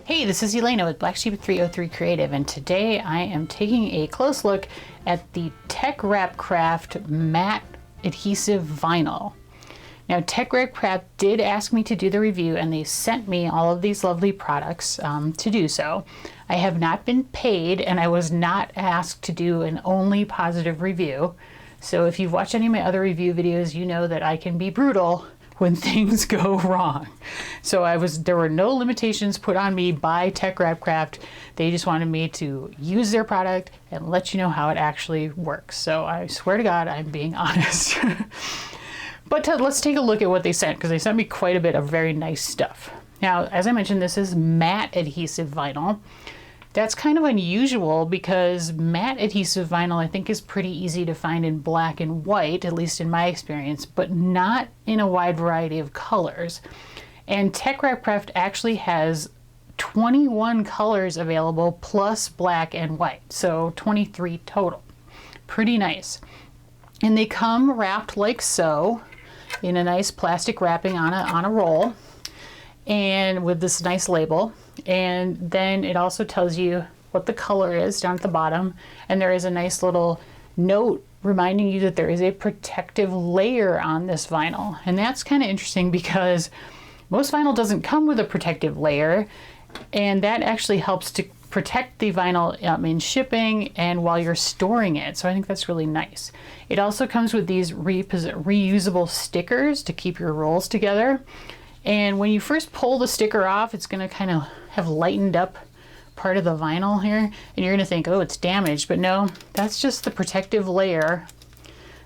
Hey, this is Elena with Black Sheep 303 Creative, and today I am taking a close look at the TeckWrap Craft matte adhesive vinyl. Now, TeckWrap Craft did ask me to do the review, and they sent me all of these lovely products to do so. I have not been paid, and I was not asked to do an only positive review. So if you've watched any of my other review videos, you know that I can be brutal when things go wrong. So there were no limitations put on me by TeckWrap Craft. They just wanted me to use their product and let you know how it actually works. So I swear to God, I'm being honest. But let's take a look at what they sent, because they sent me quite a bit of very nice stuff. Now, as I mentioned, this is matte adhesive vinyl. That's kind of unusual because matte adhesive vinyl I think is pretty easy to find in black and white, at least in my experience, but not in a wide variety of colors. And TeckWrap Craft actually has 21 colors available plus black and white, so 23 total. Pretty nice. And they come wrapped like so in a nice plastic wrapping on a roll, and with this nice label. And then it also tells you what the color is down at the bottom, and there is a nice little note reminding you that there is a protective layer on this vinyl. And that's kind of interesting because most vinyl doesn't come with a protective layer, and that actually helps to protect the vinyl in shipping and while you're storing it. So I think that's really nice. It also comes with these reusable stickers to keep your rolls together. And when you first pull the sticker off, it's going to kind of have lightened up part of the vinyl here, and you're going to think, oh, it's damaged. But no, that's just the protective layer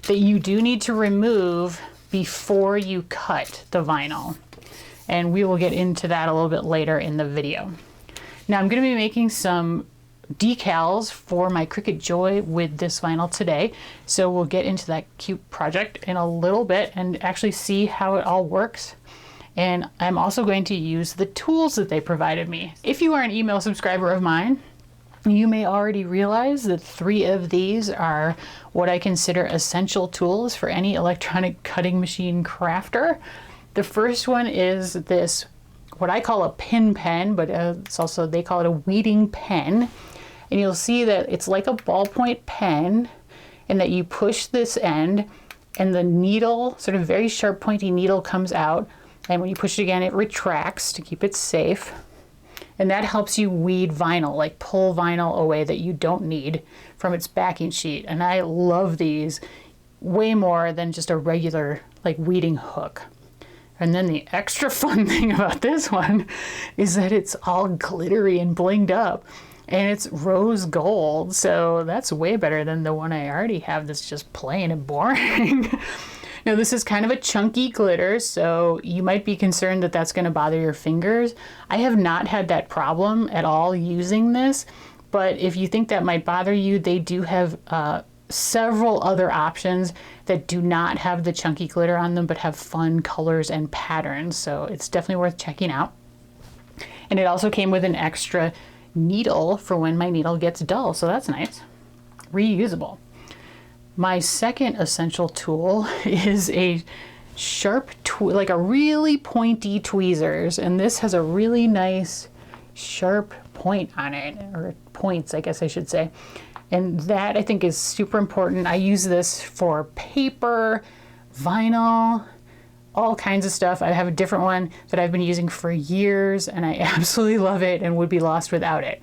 that you do need to remove before you cut the vinyl. And we will get into that a little bit later in the video. Now, I'm going to be making some decals for my Cricut Joy with this vinyl today. So we'll get into that cute project in a little bit and actually see how it all works. And I'm also going to use the tools that they provided me. If you are an email subscriber of mine, you may already realize that 3 of these are what I consider essential tools for any electronic cutting machine crafter. The first one is this, what I call a pin pen, but it's also, they call it a weeding pen. And you'll see that it's like a ballpoint pen, and that you push this end and the needle, sort of very sharp pointy needle, comes out. And when you push it again, it retracts to keep it safe. And that helps you weed vinyl, like pull vinyl away that you don't need from its backing sheet. And I love these way more than just a regular like weeding hook. And then the extra fun thing about this one is that it's all glittery and blinged up. And it's rose gold, so that's way better than the one I already have that's just plain and boring. Now, this is kind of a chunky glitter, so you might be concerned that that's going to bother your fingers. I have not had that problem at all using this, but if you think that might bother you, they do have several other options that do not have the chunky glitter on them, but have fun colors and patterns, so it's definitely worth checking out. And it also came with an extra needle for when my needle gets dull, so that's nice. Reusable. My second essential tool is a sharp, like a really pointy tweezers, and this has a really nice sharp point on it, or points, I guess I should say. And that I think is super important. I use this for paper, vinyl, all kinds of stuff. I have a different one that I've been using for years, and I absolutely love it and would be lost without it.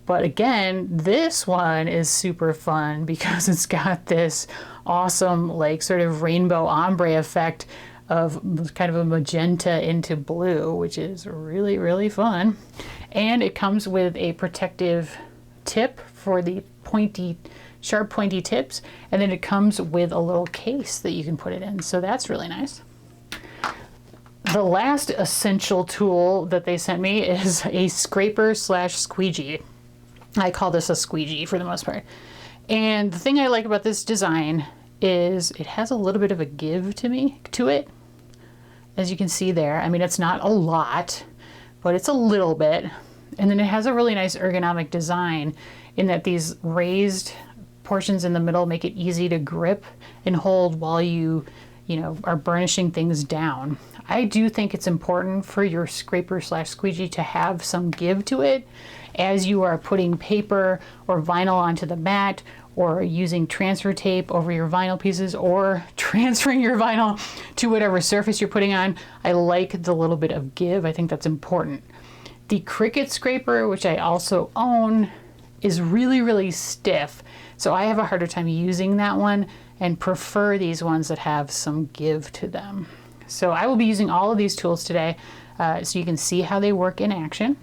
But again, this one is super fun because it's got this awesome, like, sort of rainbow ombre effect of kind of a magenta into blue, which is really, really fun. And it comes with a protective tip for the pointy, sharp pointy tips. And then it comes with a little case that you can put it in. So that's really nice. The last essential tool that they sent me is a scraper / squeegee. I call this a squeegee for the most part. And the thing I like about this design is it has a little bit of a give to it. As you can see there, I mean, it's not a lot, but it's a little bit. And then it has a really nice ergonomic design in that these raised portions in the middle make it easy to grip and hold while you are burnishing things down. I do think it's important for your scraper slash squeegee to have some give to it as you are putting paper or vinyl onto the mat, or using transfer tape over your vinyl pieces, or transferring your vinyl to whatever surface you're putting on. I like the little bit of give. I think that's important. The Cricut scraper, which I also own, is really, really stiff. So I have a harder time using that one and prefer these ones that have some give to them. So I will be using all of these tools today so you can see how they work in action.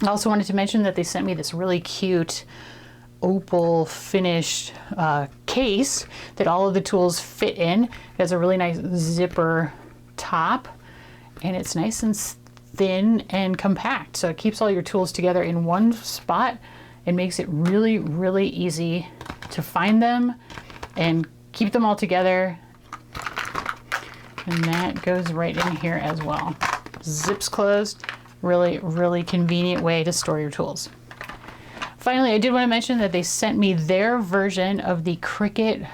I also wanted to mention that they sent me this really cute opal finished case that all of the tools fit in. It has a really nice zipper top, and it's nice and thin and compact, so it keeps all your tools together in one spot. It makes it really, really easy to find them and keep them all together. And that goes right in here as well. Zips closed. Really, really convenient way to store your tools. Finally, I did want to mention that they sent me their version of the Cricut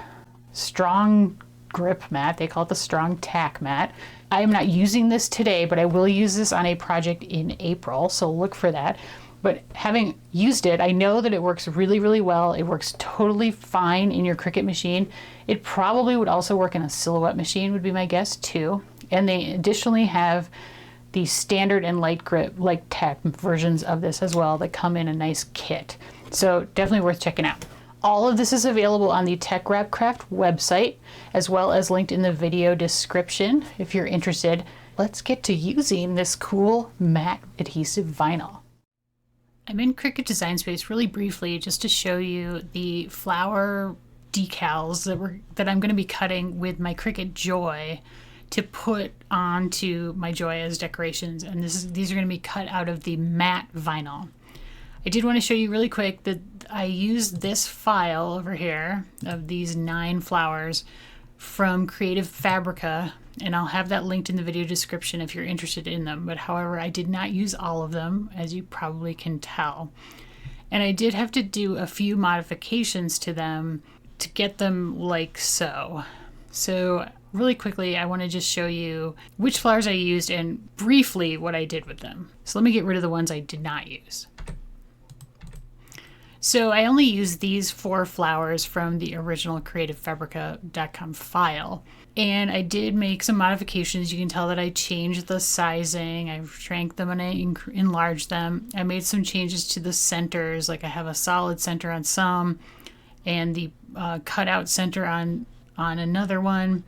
Strong Grip mat. They call it the Strong Tack mat. I am not using this today, but I will use this on a project in April, so look for that. But having used it, I know that it works really, really well. It works totally fine in your Cricut machine. It probably would also work in a Silhouette machine, would be my guess too. And they additionally have the standard and light grip, like tech versions of this as well, that come in a nice kit. So definitely worth checking out. All of this is available on the TeckWrapCraft website, as well as linked in the video description if you're interested. Let's get to using this cool matte adhesive vinyl. I'm in Cricut Design Space really briefly just to show you the flower decals that I'm going to be cutting with my Cricut Joy to put onto my Joy as decorations, and these are going to be cut out of the matte vinyl. I did want to show you really quick that I used this file over here of these 9 flowers from Creative Fabrica, and I'll have that linked in the video description if you're interested in them. But however, I did not use all of them, as you probably can tell. And I did have to do a few modifications to them to get them like so. So really quickly, I want to just show you which flowers I used and briefly what I did with them. So let me get rid of the ones I did not use. So I only used these 4 flowers from the original CreativeFabrica.com file. And I did make some modifications. You can tell that I changed the sizing. I shrank them and I enlarged them. I made some changes to the centers, like I have a solid center on some and the cutout center on another one.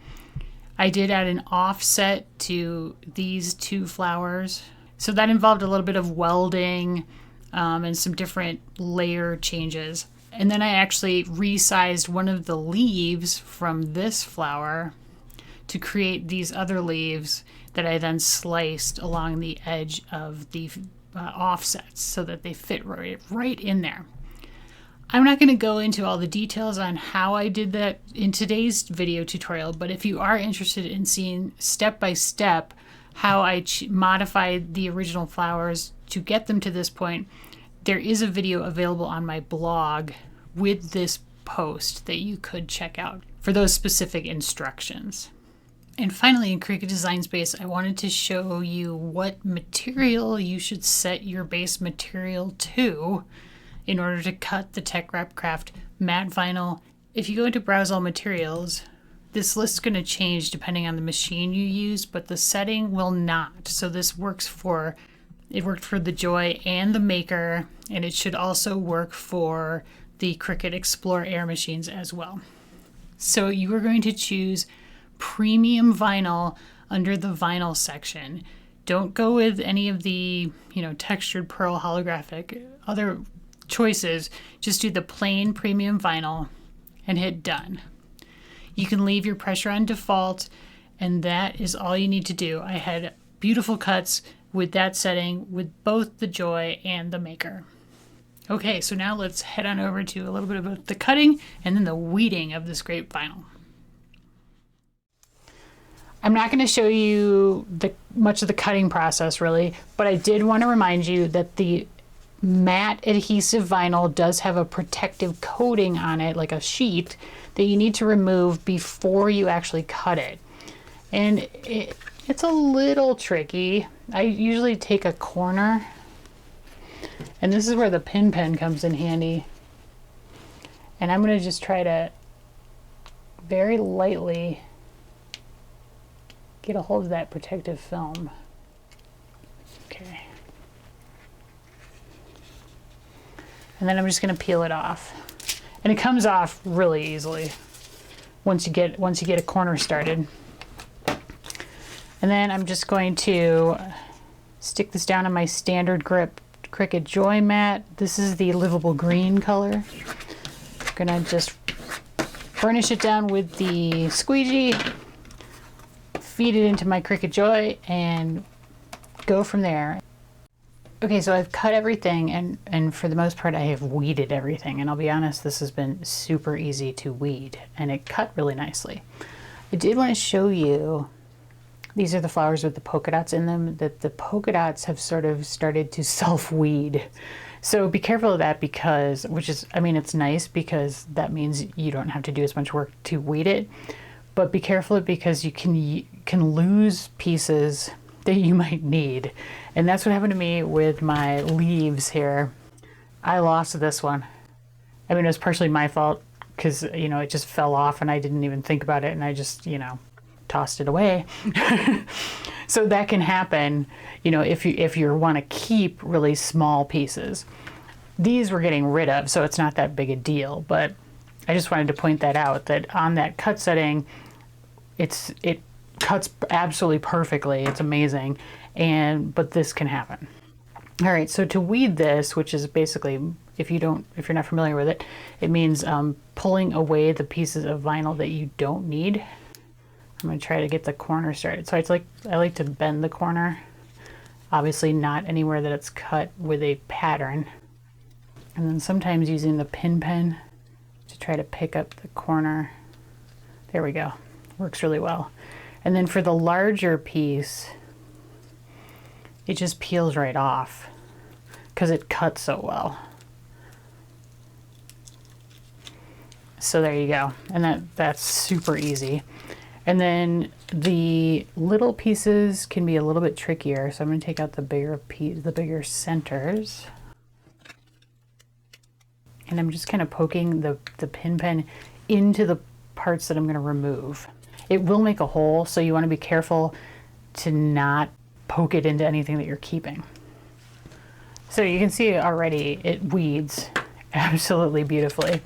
I did add an offset to these 2 flowers. So that involved a little bit of welding and some different layer changes. And then I actually resized one of the leaves from this flower to create these other leaves that I then sliced along the edge of the offsets so that they fit right in there. I'm not going to go into all the details on how I did that in today's video tutorial, but if you are interested in seeing step by step how I modified the original flowers to get them to this point, there is a video available on my blog with this post that you could check out for those specific instructions. And finally, in Cricut Design Space, I wanted to show you what material you should set your base material to in order to cut the TeckWrapCraft matte vinyl. If you go into Browse All Materials, this list's going to change depending on the machine you use, but the setting will not. So this works for, it worked for the Joy and the Maker, and it should also work for the Cricut Explore Air machines as well. So you are going to choose premium vinyl under the vinyl section. Don't go with any of the, textured pearl holographic other choices. Just do the plain premium vinyl and hit done. You can leave your pressure on default, and that is all you need to do. I had beautiful cuts with that setting with both the Joy and the Maker. Okay, so now let's head on over to a little bit about the cutting and then the weeding of this great vinyl. I'm not going to show you much of the cutting process really, but I did want to remind you that the matte adhesive vinyl does have a protective coating on it, like a sheet, that you need to remove before you actually cut it. And It's a little tricky. I usually take a corner, and this is where the pin pen comes in handy. And I'm going to just try to very lightly get a hold of that protective film. Okay. And then I'm just going to peel it off. And it comes off really easily once you get a corner started. And then I'm just going to stick this down on my standard grip Cricut Joy mat. This is the livable green color. I'm gonna just burnish it down with the squeegee, feed it into my Cricut Joy, and go from there. Okay, so I've cut everything, and for the most part I have weeded everything, and I'll be honest, this has been super easy to weed, and it cut really nicely. I did want to show you, these are the flowers with the polka dots in them, that the polka dots have sort of started to self-weed. So be careful of that, because, which is, I mean, it's nice because that means you don't have to do as much work to weed it, but be careful because you can lose pieces that you might need. And that's what happened to me with my leaves here. I lost this one. I mean, it was partially my fault because, you know, it just fell off and I didn't even think about it, and I just, you know, tossed it away. So that can happen, you know, if you want to keep really small pieces. These we're getting rid of, so it's not that big a deal, but I just wanted to point that out, that on that cut setting, it cuts absolutely perfectly. It's amazing. But this can happen. All right, so to weed this, which is basically, if you're not familiar with it, it means pulling away the pieces of vinyl that you don't need. I'm going to try to get the corner started. So I like to bend the corner, obviously not anywhere that it's cut with a pattern. And then sometimes using the pin pen to try to pick up the corner. There we go. Works really well. And then for the larger piece, it just peels right off because it cuts so well. So there you go. And that's super easy. And then the little pieces can be a little bit trickier. So I'm going to take out the bigger centers. And I'm just kind of poking the pin pen into the parts that I'm going to remove. It will make a hole, so you want to be careful to not poke it into anything that you're keeping. So you can see already it weeds absolutely beautifully.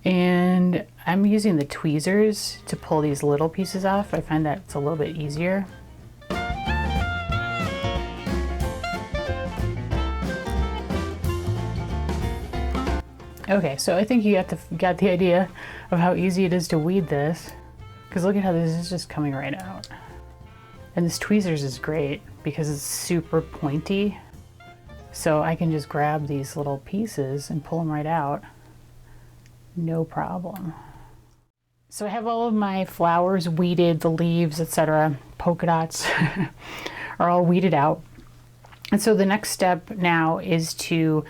And I'm using the tweezers to pull these little pieces off. I find that it's a little bit easier. Okay, so I think you got the idea of how easy it is to weed this, because look at how this is just coming right out. And this tweezers is great because it's super pointy, so I can just grab these little pieces and pull them right out, no problem. So I have all of my flowers weeded, the leaves, etc., polka dots are all weeded out. And so the next step now is to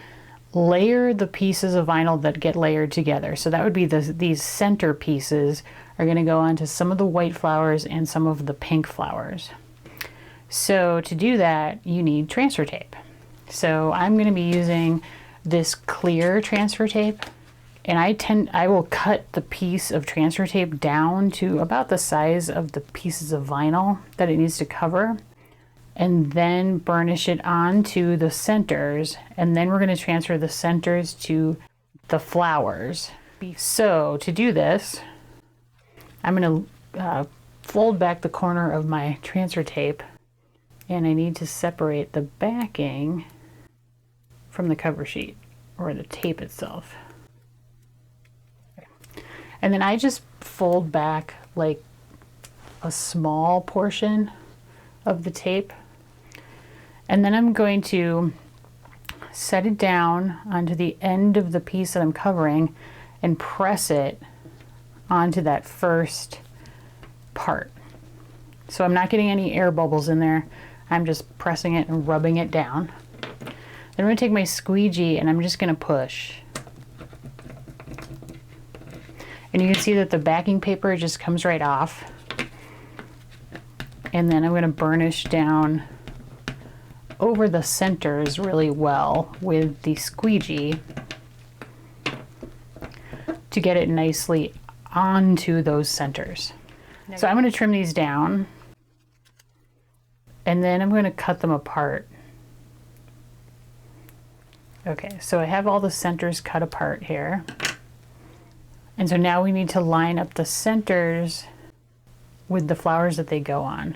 layer the pieces of vinyl that get layered together. So that would be these center pieces are going to go onto some of the white flowers and some of the pink flowers. So to do that, you need transfer tape. So I'm going to be using this clear transfer tape, and I will cut the piece of transfer tape down to about the size of the pieces of vinyl that it needs to cover, and then burnish it onto the centers, and then we're going to transfer the centers to the flowers. So to do this, I'm going to fold back the corner of my transfer tape, and I need to separate the backing from the cover sheet, or the tape itself. Okay. And then I just fold back like a small portion of the tape, and then I'm going to set it down onto the end of the piece that I'm covering and press it onto that first part. So I'm not getting any air bubbles in there. I'm just pressing it and rubbing it down. Then I'm going to take my squeegee and I'm just going to push. And you can see that the backing paper just comes right off. And then I'm going to burnish down over the centers really well with the squeegee to get it nicely onto those centers. So I'm going to trim these down and then I'm going to cut them apart. Okay, so I have all the centers cut apart here. And so now we need to line up the centers with the flowers that they go on.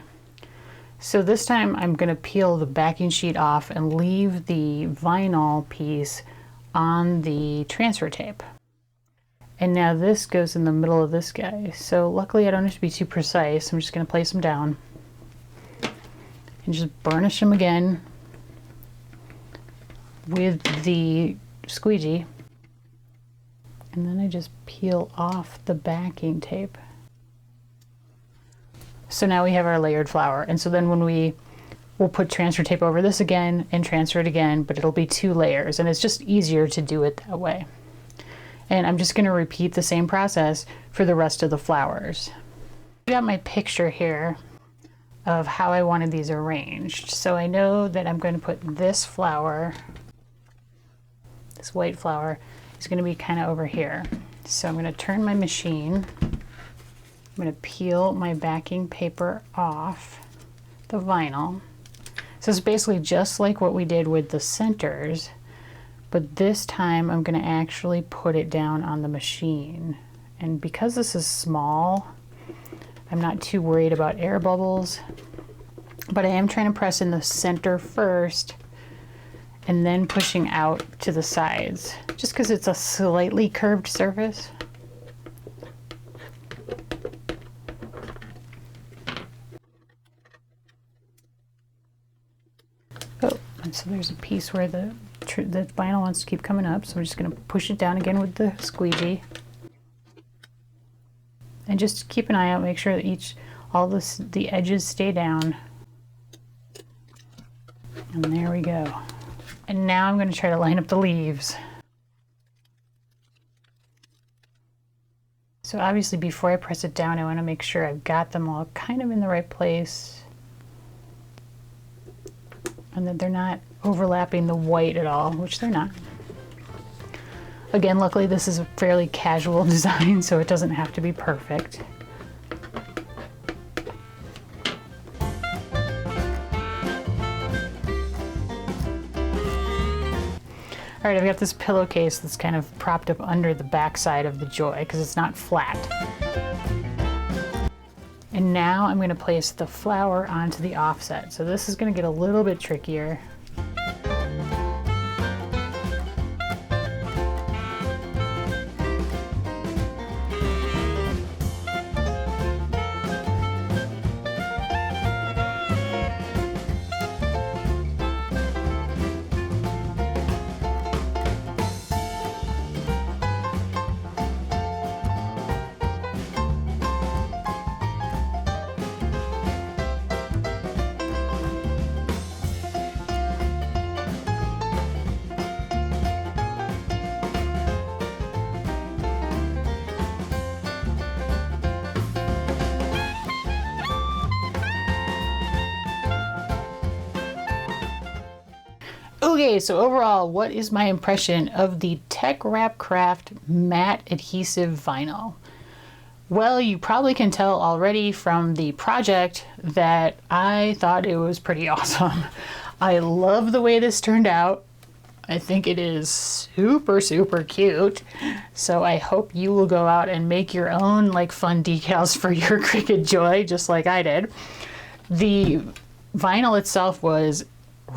So this time I'm going to peel the backing sheet off and leave the vinyl piece on the transfer tape. And now this goes in the middle of this guy. So luckily I don't have to be too precise. I'm just going to place them down and just burnish them again with the squeegee. And then I just peel off the backing tape. So now we have our layered flower. And so then when we'll put transfer tape over this again and transfer it again, but it'll be 2 layers and it's just easier to do it that way. And I'm just going to repeat the same process for the rest of the flowers. I got my picture here of how I wanted these arranged. So I know that I'm going to put this flower, this white flower, is going to be kind of over here. So I'm going to turn my machine. I'm going to peel my backing paper off the vinyl. So it's basically just like what we did with the centers, but this time I'm going to actually put it down on the machine. And because this is small, I'm not too worried about air bubbles, but I am trying to press in the center first and then pushing out to the sides, just because it's a slightly curved surface. Oh, and so there's a piece where the vinyl wants to keep coming up, so I'm just going to push it down again with the squeegee. And just keep an eye out, make sure that the edges stay down. And there we go. And now I'm going to try to line up the leaves. So obviously before I press it down, I want to make sure I've got them all kind of in the right place and that they're not overlapping the white at all, which they're not. Again, luckily this is a fairly casual design, so it doesn't have to be perfect. All right, I've got this pillowcase that's kind of propped up under the back side of the Joy because it's not flat. And now I'm going to place the flower onto the offset. So this is going to get a little bit trickier. Okay, so overall, what is my impression of the TeckWrap Craft matte adhesive vinyl? Well, you probably can tell already from the project that I thought it was pretty awesome. I love the way this turned out. I think it is super, super cute. So I hope you will go out and make your own like fun decals for your Cricut Joy, just like I did. The vinyl itself was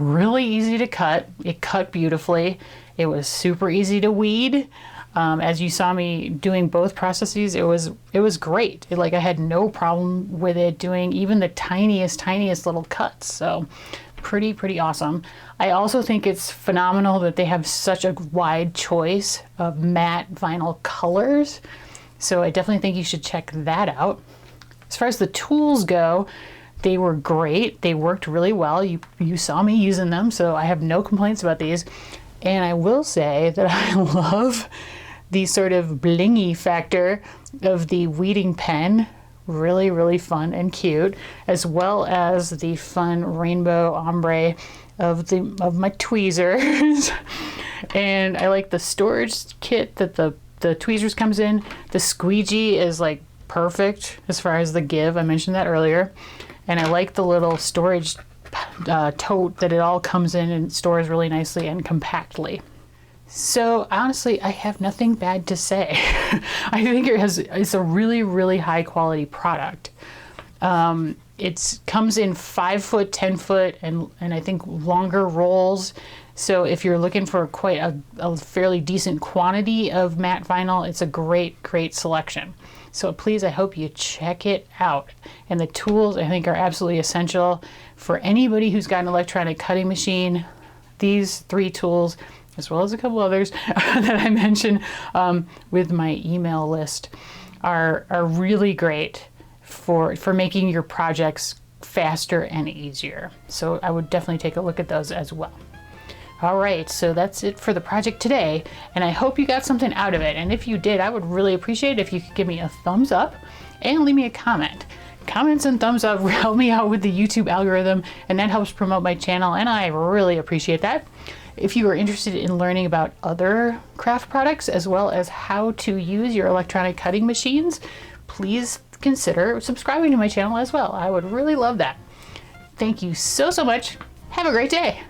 really easy to cut. It cut beautifully. It was super easy to weed. As you saw me doing both processes, it was great. I had no problem with it doing even the tiniest little cuts. So pretty awesome. I also think it's phenomenal that they have such a wide choice of matte vinyl colors. So I definitely think you should check that out. As far as the tools go, they were great. They worked really well. You saw me using them, so I have no complaints about these. And I will say that I love the sort of blingy factor of the weeding pen really, really fun and cute, as well as the fun rainbow ombre of my tweezers. And I like the storage kit that the tweezers comes in. The squeegee is like perfect as far as the give. I mentioned that earlier. And I like the little storage tote that it all comes in and stores really nicely and compactly. So honestly, I have nothing bad to say. I think it's a really, really high quality product. It comes in 5 foot, 10 foot, and I think longer rolls. So if you're looking for quite a fairly decent quantity of matte vinyl, it's a great, great selection. So please, I hope you check it out. And the tools, I think, are absolutely essential for anybody who's got an electronic cutting machine. These 3 tools, as well as a couple others that I mentioned with my email list, are really great for making your projects faster and easier. So I would definitely take a look at those as well. All right, so that's it for the project today, and I hope you got something out of it. And if you did, I would really appreciate it if you could give me a thumbs up and leave me a comment. Comments and thumbs up help me out with the YouTube algorithm, and that helps promote my channel, and I really appreciate that. If you are interested in learning about other craft products as well as how to use your electronic cutting machines, please consider subscribing to my channel as well. I would really love that. Thank you so much. Have a great day.